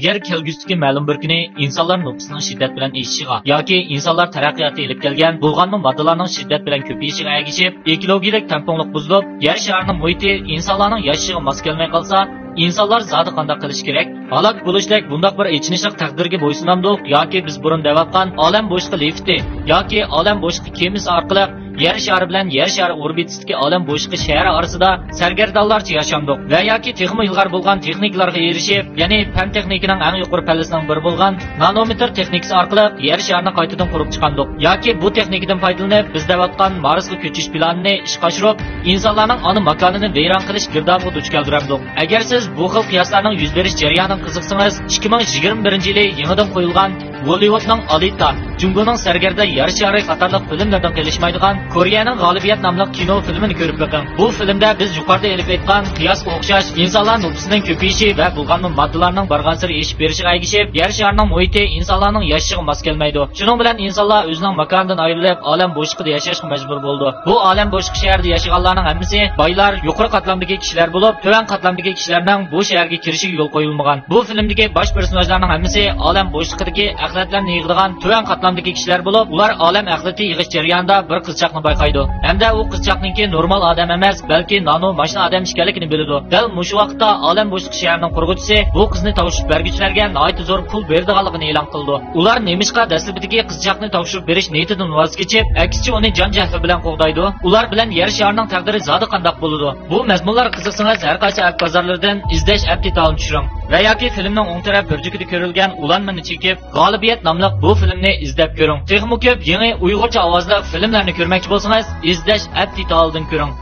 Agar kelgusidagi ma'lum bir kuni insonlar nufsining shiddat bilan eshishiga yoki insonlar taraqqiyotga elib kelgan bo'lganmi moddalarning shiddat bilan ko'payishiga ergishib, ekologik tangpunglik buzilib, yer sharining muhiti insonlarning yashashiga mos kelmay qolsa, insonlar zodi qanday qilish kerak? Halok bo'lishdek bundoq bir echinishlik taqdirga bo'ysunamdiq yoki biz burun devatgan olam bo'shliqi lifti yoki olam bo'shliqi kemasi orqali yer shari bilan yer shari orbitasidagi olam bo'shliqi shahri orasida sargardonlarcha yashamdiq va yoki texnik ilg'or bo'lgan texnikalarga erishib, ya'ni fan texnikining eng yuqori pallasining biri bo'lgan nanometr texnikasi orqali yer sharini qaytadan qurib chiqandiq yoki bu texnikadan foydalanib biz devatgan Marsga ko'chish planini ishga oshirib, insonlarning ona makonini vayron qilish girdobga duch keltiramdiq. Agar siz bu xil qiyoslarning yuz berish jarayonidan qiziqsangiz, 2021-yili yangidan qo'yilgan Bollywoodning Alita, Jungoning sargarda yer shari qatorliq filmlardan kelishmaydigan Koreyaning G'olibiyat nomli kino filmini ko'rib boqing. Bu filmda biz yuqorida elib aytgan qiyosga o'xshash insonlar nufsining ko'payishi va bo'lgan moddalarning barg'ansir eshib berishiga ergishib, yer sharining muhiti insonlarning yashashiga mos kelmaydi. Shuning bilan insonlar o'zining makonidan ayrilib, olam bo'shliqida yashashga majbur bo'ldi. Bu olam bo'shliq shaharda yashaganlarning hammasi boylar, yuqori qatlamdagi kishilar bo'lib, to'van qatlamdagi kishilarning bu shaharga kirishiga yo'l qo'yilmagan. Bu filmdagi bosh personajlarning hammasi olam bo'shliqidagi axlatlarni yig'digan to'van qatlamdagi kishilar bo'lib, ular olam axlati yig'ish jarayonida bir qizchaqni bayqaydi. Hamda u qizchaqninki normal odam emas, balki nano mashina odam ekanligini biladi. Dal mushu vaqtda olam bo'shliq shaharining qurg'uvchisi bu qizni topshirib beruvchilarga nihoyat zo'r pul berdiganligini e'lon qildi. Ular nemishqa dastlabidagi qizchaqni topshirib berish niyatidan voz kechib, aksicha uni jon-jahli bilan qo'g'daydi. Ular bilan yer sharining taqdiri zodi qandoq bo'ladi? Bu mazmunlar qiziqsangiz har qaysi app bozorlaridan izlash appni topib tushiring. Va yoki filmning o'ng taraf burjugida ko'rilgan ulanmani chekib, G'olibiyat nomli bu filmni izlab ko'ring. Texnik ko'p yangi Uyg'urcha ovozli filmlarni ko'rmoqchi bo'lsangiz, izlash appni topib ko'ring.